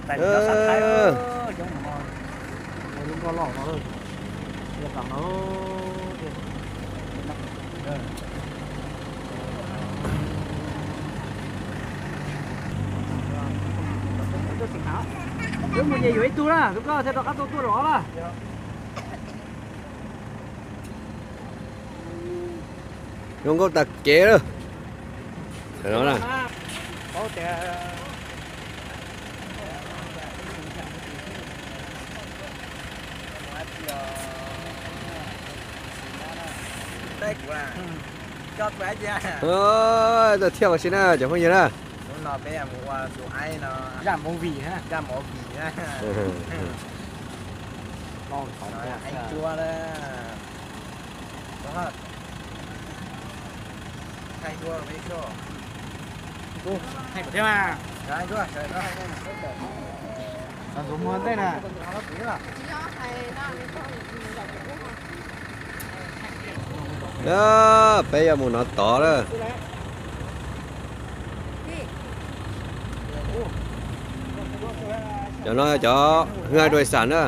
Tại nó sạch thái giống mà luôn có lỏng nó rồi giờ càng nó nếu mà gì vậy tu ra, lúc đó sẽ đọc các tu đó là. Không có tật chế đâu. Phải nói là. Chót bé nha. Giờ theo vào xin à, chẳng có gì nữa. Nó bé mua số ai nó Giảm màu vị ha. ra mỏ vị nha. Ngon Anh chua đó. Đó. Hay chua mấy chỗ. hay của thế mà. Cái chua, trời nó. Sản dụng muốn đây nè. Đó, bây giờ muốn nó to đó. Cho nó cho ngay đuôi sản đó.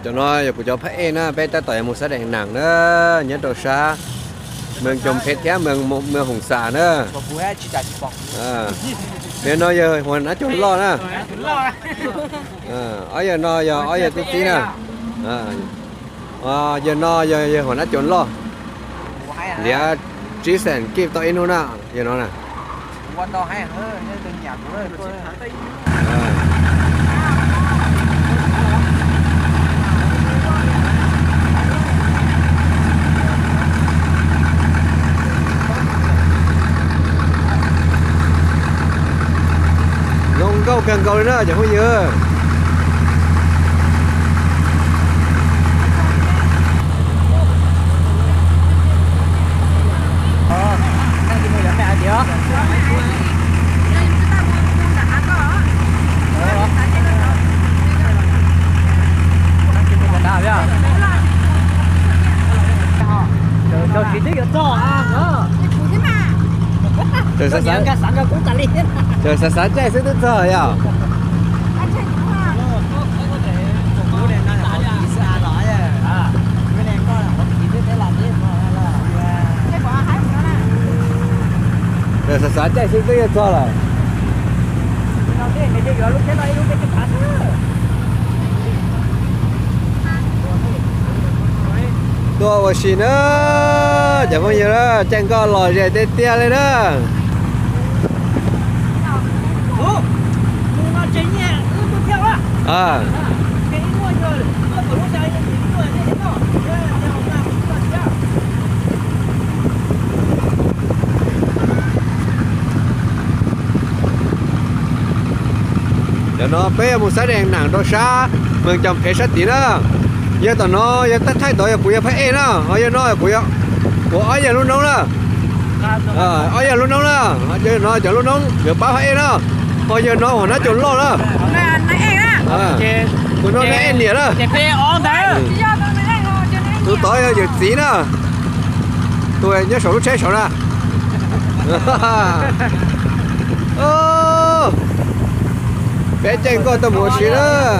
Cho nó cũng cho phải em á, bây ta tỏi một số đèn nặng đó, nhớ đồ xa. Mường trồng phết thế mường hồng xà nữa. Bên nó giờ hoàn nó chốn lo nè. Ở giờ nó giờ tí tí nè. Giờ nó giờ hoàn nó chốn lo. Để trí sản kịp tỏi nó nè, giờ nó nè. Quan đó hay hơn, như từng nhạc của nó. Không câu cần câu nữa chẳng có gì nữa. Rồi chỉ thích cho à đó. Trời sáng sáng Cái sẵn cho cũng trả liền. trời sáng sáng chạy sẽ tới giờ à? Trời sáng sáng chạy sẽ tới giờ rồi. Tôi vào xin nữa, chẳng có gì đó, chẳng có lòi rẻ tê tê lên đó. À. Cho nó bé một sáng đèn nặng đó xa, mình chồng phải sát tí đó. Giờ tao nó giờ tắt thay tội của phải em đó, giờ nó của giờ luôn nóng đó. Giờ luôn nóng đó, giờ nó chờ luôn nóng, giờ báo phải em đó. Giờ nó nó chuẩn lo đó. Của nó em nhỉ đó. Tôi tối giờ tí nữa. Tôi nhớ sổ lúc chế sổ ra. Bé chanh con tao mua xí đó.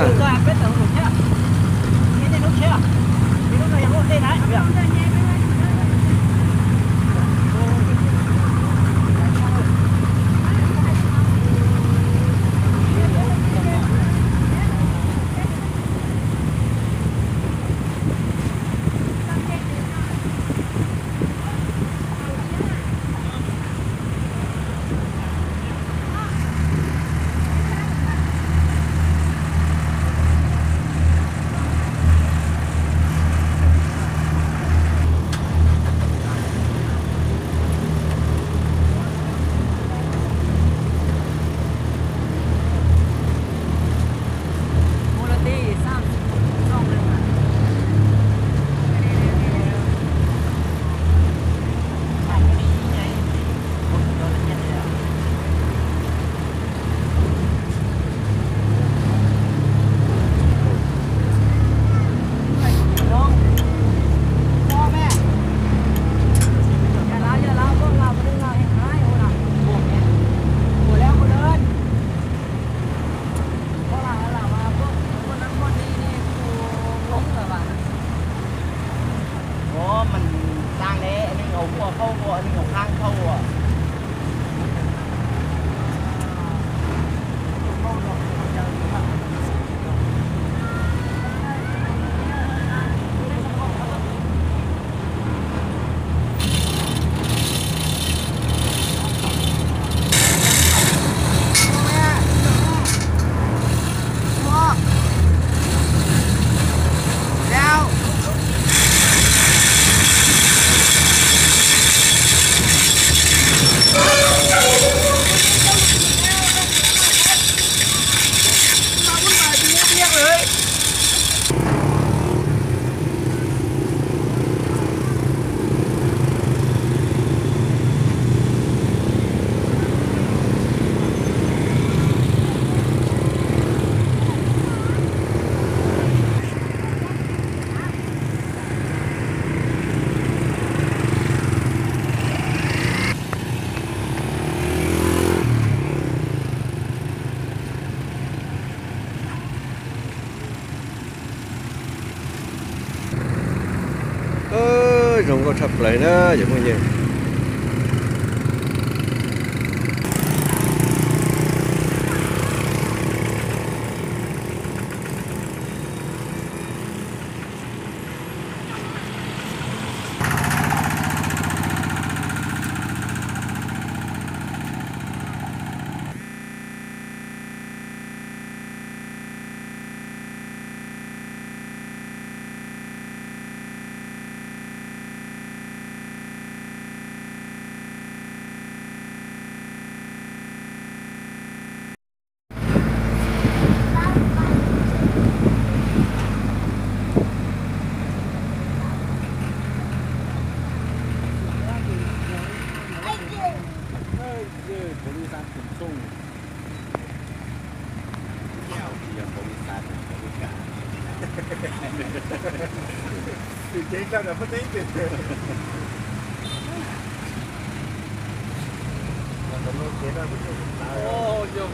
có chập lại nữa chứ không gì chính ra là phân tích tuyệt vời. Ô, dùng.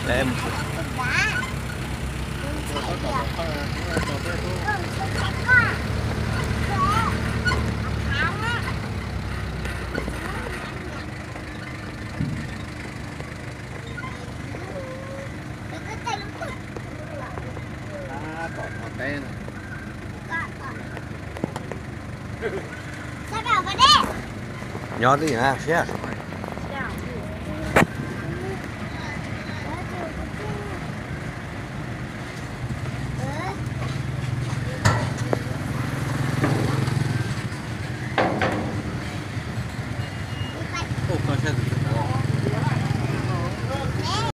em nhỏ tí hả,